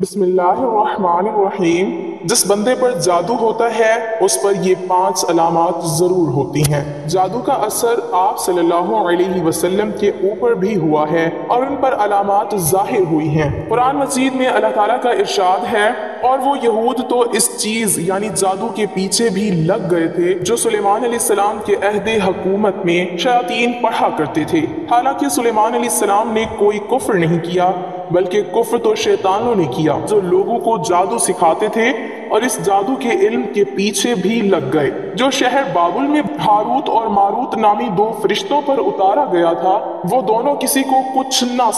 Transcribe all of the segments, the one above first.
بسم اللہ الرحمن الرحیم۔ جس بندے پر جادو ہوتا ہے اس پر یہ 5 علامات ضرور ہوتی ہیں۔ جادو کا اثر آپ صلی اللہ علیہ وسلم کے اوپر بھی ہوا ہے اور ان پر علامات ظاہر ہوئی ہیں۔ قرآن مجید میں اللہ تعالیٰ کا ارشاد ہے، اور وہ یہود تو اس چیز یعنی جادو کے پیچھے بھی لگ گئے تھے جو سلیمان علیہ السلام کے عہد حکومت میں شیاطین پڑھا کرتے تھے، حالانکہ سلیمان علیہ السلام نے کوئی کفر نہیں کیا بلکہ کفر تو شیطانوں نے کیا جو لوگوں کو جادو سکھاتے تھے اور اس جادو کے علم کے پیچھے بھی لگ گئے۔ جو شہر بابل میں ہاروت اور ماروت نامی 2 فرشتوں پر اتارا گیا تھا، وہ دونوں کسی کو کچھ نہ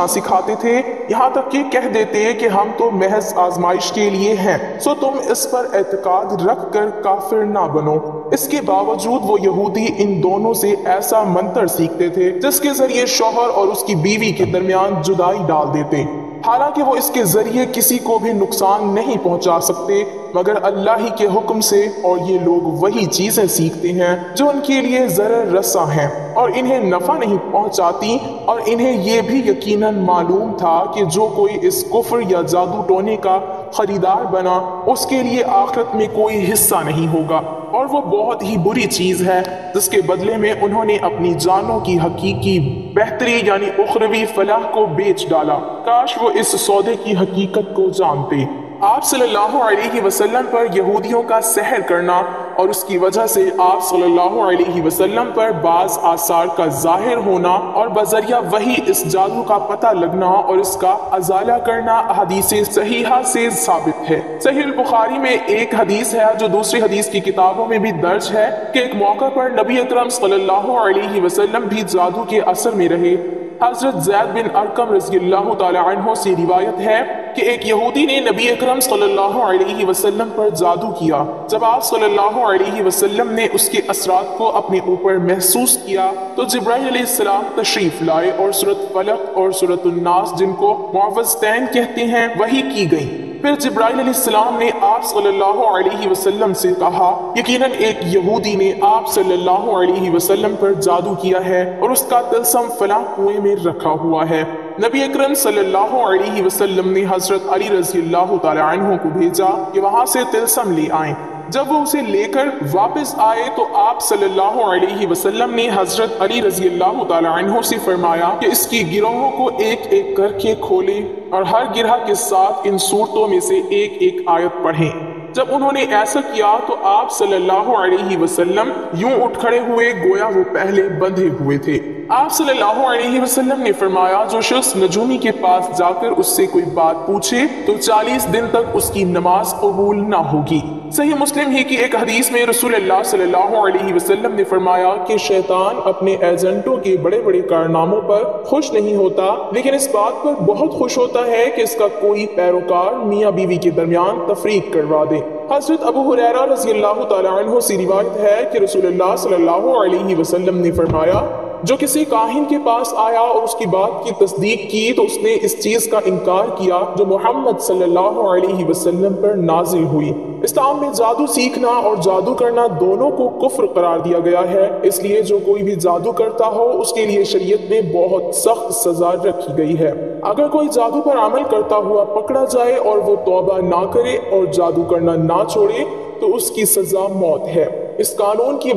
سکھاتے تھے، یہاں تک کہ کہہ دیتے کہ ہم تو محض آزمائش کے لیے ہیں، سو تم اس پر اعتقاد رکھ کر کافر نہ بنو۔ اس کے باوجود وہ یہودی ان دونوں سے ایسا منتر سیکھتے تھے جس کے ذریعے شوہر اور اس کی بیوی کے درمیان جدائی ڈال دیتے، حالانکہ وہ اس کے ذریعے کسی کو بھی نقصان نہیں پہنچا سکتے مگر اللہ ہی کے حکم سے، اور یہ لوگ وہی چیزیں سیکھتے ہیں جو ان کے لیے ضرر رساں ہیں اور انہیں نفع نہیں پہنچاتی، اور انہیں یہ بھی یقیناً معلوم تھا کہ جو کوئی اس کفر یا جادو ٹونے کا خریدار بنا اس کے لیے آخرت میں کوئی حصہ نہیں ہوگا، اور وہ بہت ہی بری چیز ہے جس کے بدلے میں انہوں نے اپنی جانوں کی حقیقی بہتری یعنی اخروی فلاح کو بیچ ڈالا۔ کاش وہ اس سودے کی حقیقت کو جانتے۔ آپ صلی اللہ علیہ وسلم پر یہودیوں کا سحر کرنا اور اس کی وجہ سے آپ صلی اللہ علیہ وسلم پر بعض آثار کا ظاہر ہونا اور بذریعہ وہی اس جادو کا پتہ لگنا اور اس کا ازالہ کرنا احادیث صحیحہ سے ثابت ہے۔ صحیح البخاری میں ایک حدیث ہے جو دوسری حدیث کی کتابوں میں بھی درج ہے کہ ایک موقع پر نبی اکرم صلی اللہ علیہ وسلم بھی جادو کے اثر میں رہے۔ حضرت زید بن ارقم رضی اللہ تعالی عنہ سے روایت ہے کہ ایک یہودی نے نبی اکرم صلی اللہ علیہ وسلم پر جادو کیا۔ جب آپ صلی اللہ علیہ وسلم نے اس کے اثرات کو اپنے اوپر محسوس کیا تو جبرائیل علیہ السلام تشریف لائے اور سورۃ فلق اور سورۃ الناس، جن کو معوذتین کہتے ہیں، وحی کی گئی۔ پھر جبرائیل علیہ السلام نے آپ صلی اللہ علیہ وسلم سے کہا، یقیناً ایک یہودی نے آپ صلی اللہ علیہ وسلم پر جادو کیا ہے اور اس کا طلسم فلاں کنویں میں رکھا ہوا ہے۔ نبی اکرم صلی اللہ علیہ وسلم نے حضرت علی رضی اللہ تعالی عنہ کو بھیجا کہ وہاں سے طلسم لے آئیں۔ جب وہ اسے لے کر واپس آئے تو آپ صلی اللہ علیہ وسلم نے حضرت علی رضی اللہ تعالی عنہ سے فرمایا کہ اس کی گروہوں کو ایک ایک کر کے کھولے اور ہر گرہ کے ساتھ ان صورتوں میں سے ایک ایک آیت پڑھیں۔ جب انہوں نے ایسا کیا تو آپ صلی اللہ علیہ وسلم یوں اٹھ کھڑے ہوئے گویا وہ پہلے بندھے ہوئے تھے۔ آپ صلی اللہ علیہ وسلم نے فرمایا، جو شخص نجومی کے پاس جا کر اس سے کوئی بات پوچھے تو 40 دن تک اس کی نماز قبول نہ ہوگی۔ صحیح مسلم ہی کی ایک حدیث میں رسول اللہ صلی اللہ علیہ وسلم نے فرمایا کہ شیطان اپنے ایجنٹوں کے بڑے بڑے کارناموں پر خوش نہیں ہوتا، لیکن اس بات پر بہت خوش ہوتا ہے کہ اس کا کوئی پیروکار میاں بیوی کے درمیان تفریق کروا دے۔ حضرت ابو ہریرہ رضی اللہ تعالی عنہ سے روایت ہے کہ رسول اللہ صلی اللہ علیہ وسلم نے فرمایا، جو کسی کاہن کے پاس آیا اور اس کی بات کی تصدیق کی تو اس نے اس چیز کا انکار کیا جو محمد صلی اللہ علیہ وسلم پر نازل ہوئی۔ اسلام میں جادو سیکھنا اور جادو کرنا دونوں کو کفر قرار دیا گیا ہے، اس لیے جو کوئی بھی جادو کرتا ہو اس کے لیے شریعت میں بہت سخت سزا رکھی گئی ہے۔ اگر کوئی جادو پر عمل کرتا ہوا پکڑا جائے اور وہ توبہ نہ کرے اور جادو کرنا نہ چھوڑے تو اس کی سزا موت ہے۔ اس قانون کی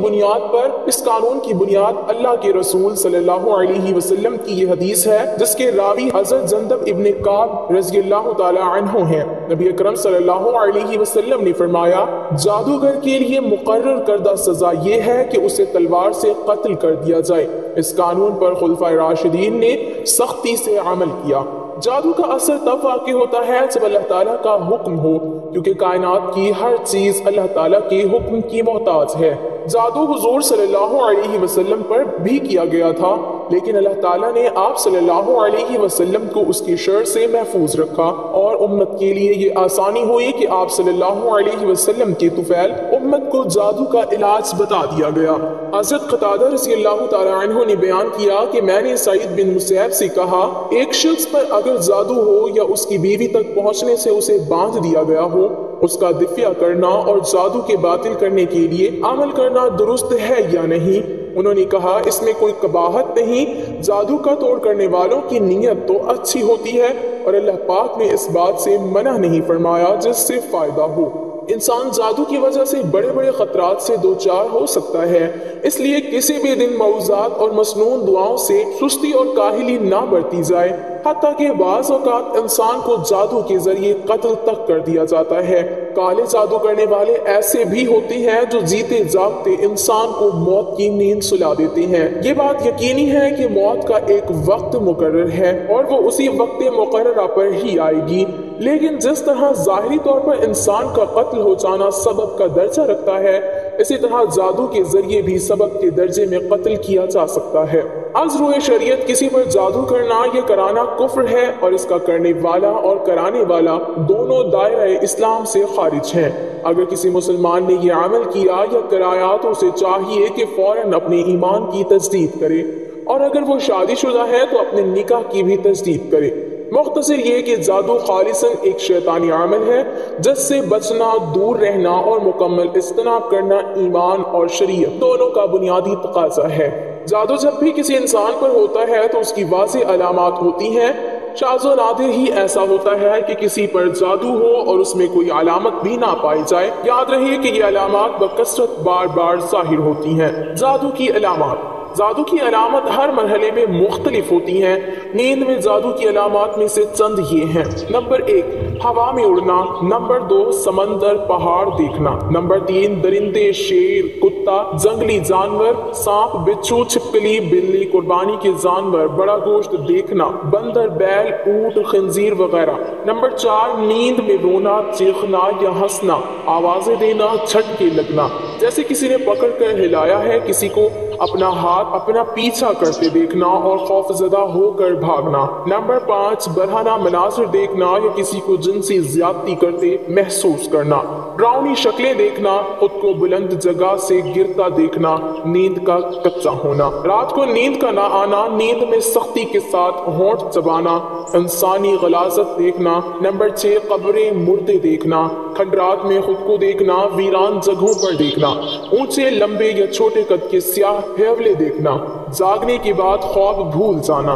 بنیاد اللہ کے رسول صلی اللہ علیہ وسلم کی یہ حدیث ہے جس کے راوی حضرت جندب ابن کعب رضی اللہ تعالی عنہ ہیں۔ نبی اکرم صلی اللہ علیہ وسلم نے فرمایا، جادوگر کے لیے مقرر کردہ سزا یہ ہے کہ اسے تلوار سے قتل کر دیا جائے۔ اس قانون پر خلفائے راشدین نے سختی سے عمل کیا۔ جادو کا اثر تب واقع ہوتا ہے جب اللہ تعالیٰ کا حکم ہو، کیونکہ کائنات کی ہر چیز اللہ تعالیٰ کے حکم کی محتاج ہے۔ جادو حضور صلی اللہ علیہ وسلم پر بھی کیا گیا تھا، لیکن اللہ تعالیٰ نے آپ صلی اللہ علیہ وسلم کو اس کی شر سے محفوظ رکھا، اور امت کے لیے یہ آسانی ہوئی کہ آپ صلی اللہ علیہ وسلم کے طفیل امت کو جادو کا علاج بتا دیا گیا۔ حضرت قتادہ رضی اللہ تعالی عنہ نے بیان کیا کہ میں نے سعید بن مسیب سے کہا، ایک شخص پر اگر جادو ہو یا اس کی بیوی تک پہنچنے سے اسے باندھ دیا گیا ہو، اس کا دفیہ کرنا اور جادو کے باطل کرنے کے لیے عمل کرنا درست ہے یا نہیں؟ انہوں نے کہا اس میں کوئی قباحت نہیں، جادو کا توڑ کرنے والوں کی نیت تو اچھی ہوتی ہے اور اللہ پاک نے اس بات سے منع نہیں فرمایا جس سے فائدہ ہو۔ انسان جادو کی وجہ سے بڑے بڑے خطرات سے دوچار ہو سکتا ہے، اس لیے کسی بھی دن موعظات اور مسنون دعاؤں سے سستی اور کاہلی نہ برتی جائے، حتیٰ کہ بعض اوقات انسان کو جادو کے ذریعے قتل تک کر دیا جاتا ہے۔ کالے جادو کرنے والے ایسے بھی ہوتے ہیں جو جیتے جاگتے انسان کو موت کی نیند سلا دیتے ہیں۔ یہ بات یقینی ہے کہ موت کا ایک وقت مقرر ہے اور وہ اسی وقت مقررہ پر ہی آئے گی، لیکن جس طرح ظاہری طور پر انسان کا قتل ہو جانا سبب کا درجہ رکھتا ہے، اسی طرح جادو کے ذریعے بھی سبب کے درجے میں قتل کیا جا سکتا ہے۔ از روئے شریعت کسی پر جادو کرنا یہ کرانا کفر ہے اور اس کا کرنے والا اور کرانے والا دونوں دائرہ اسلام سے خارج ہیں۔ اگر کسی مسلمان نے یہ عمل کیا یا کرایا تو اسے چاہیے کہ فوراً اپنے ایمان کی تجدید کرے، اور اگر وہ شادی شدہ ہے تو اپنے نکاح کی بھی تجدید کرے۔ مختصر یہ کہ جادو خالصاً ایک شیطانی عمل ہے جس سے بچنا، دور رہنا اور مکمل اجتناب کرنا ایمان اور شریعت دونوں کا بنیادی تقاضا ہے۔ جادو جب بھی کسی انسان پر ہوتا ہے تو اس کی واضح علامات ہوتی ہیں، شاذ و نادر ہی ایسا ہوتا ہے کہ کسی پر جادو ہو اور اس میں کوئی علامت بھی نہ پائی جائے۔ یاد رہے کہ یہ علامات بکثرت بار بار ظاہر ہوتی ہیں۔ جادو کی علامات۔ جادو کی علامت ہر مرحلے میں مختلف ہوتی ہیں۔ نیند میں جادو کی علامات میں سے چند یہ ہیں۔ نمبر 1، ہوا میں اڑنا۔ نمبر 2، سمندر، پہاڑ دیکھنا۔ نمبر 3، درندے، شیر، کتا، جنگلی جانور، سانپ، بچھو، چھپکلی، بلی، قربانی کے جانور، بڑا گوشت دیکھنا، بندر، بیل، اونٹ، خنزیر وغیرہ۔ نمبر 4، نیند میں رونا، چیخنا یا ہنسنا، آوازیں دینا، جھٹکے لگنا، جیسے کسی نے پکڑ کر ہلایا ہے، کسی کو اپنا ہاتھ اپنا پیچھا کرتے دیکھنا اور خوف زدہ ہو کر بھاگنا۔ نمبر 5، برہنہ مناظر دیکھنا یا کسی کو جنسی زیادتی کرتے محسوس کرنا، ڈراؤنی شکلیں دیکھنا، خود کو بلند جگہ سے گرتا دیکھنا، نیند کا کچا ہونا، رات کو نیند کا نہ آنا، نیند میں سختی کے ساتھ ہونٹ چبانا، انسانی غلاظت دیکھنا۔ نمبر 6، قبریں، مردے دیکھنا، کھنڈرات میں خود کو دیکھنا، ویران جگہوں پر دیکھنا، اونچے، لمبے یا چھوٹے قد کے سیاہ ہیولے دیکھنا، جاگنے کے بعد خواب بھول جانا۔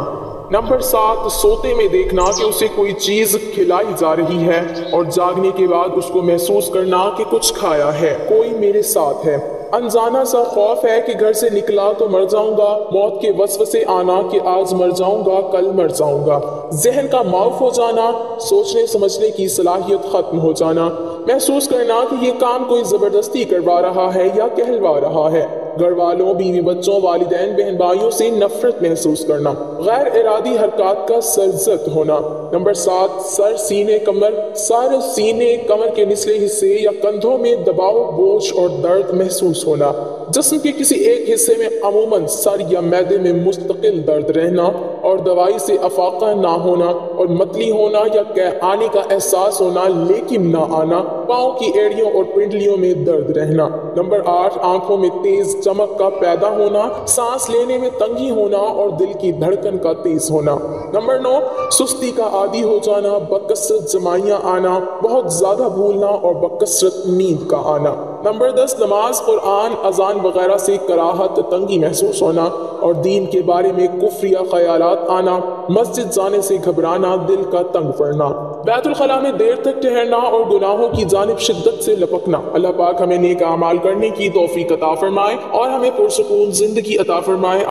نمبر 7، سوتے میں دیکھنا کہ اسے کوئی چیز کھلائی جا رہی ہے اور جاگنے کے بعد اس کو محسوس کرنا کہ کچھ کھایا ہے، کوئی میرے ساتھ ہے۔ انجانا سا خوف ہے کہ گھر سے نکلا تو مر جاؤں گا، موت کے وسوسے آنا کہ آج مر جاؤں گا، کل مر جاؤں گا، ذہن کا معاف ہو جانا، سوچنے سمجھنے کی صلاحیت ختم ہو جانا، محسوس کرنا کہ یہ کام کوئی زبردستی کروا رہا ہے یا کہلوا رہا ہے، گھر والوں، بیوی بچوں، والدین، بہن بھائیوں سے نفرت محسوس کرنا، غیر ارادی حرکات کا سرزد ہونا۔ نمبر 7، سر، سینے، کمر، سر، سینے، کمر کے نچلے حصے یا کندھوں میں دباؤ، بوجھ اور درد محسوس ہونا، جسم کے کسی ایک حصے میں عموماً سر یا معدے میں مستقل درد رہنا اور دوائی سے افاقہ نہ ہونا اور متلی ہونا یا آنے کا احساس ہونا لیکن نہ آنا، پاؤں کی ایڑیوں اور پنڈلیوں میں درد رہنا۔ نمبر 8، آنکھوں میں تیز چمک کا پیدا ہونا، سانس لینے میں تنگی ہونا اور دل کی دھڑکن کا تیز ہونا۔ نمبر 9، سستی کا عادی ہو جانا، بکثرت جمائیاں آنا، بہت زیادہ بھولنا اور بکثرت نیند کا آنا۔ نمبر 10، نماز، قرآن، اذان وغیرہ سے کراہت، تنگی محسوس ہونا اور دین کے بارے میں کفریہ خیالات آنا، مسجد جانے سے گھبرانا، دل کا تنگ پڑنا، بیت الخلاء میں دیر تک ٹھہرنا اور گناہوں کی جانب شدت سے لپکنا۔ اللہ پاک ہمیں نیک اعمال کرنے کی توفیق عطا فرمائے اور ہمیں پرسکون زندگی عطا فرمائے۔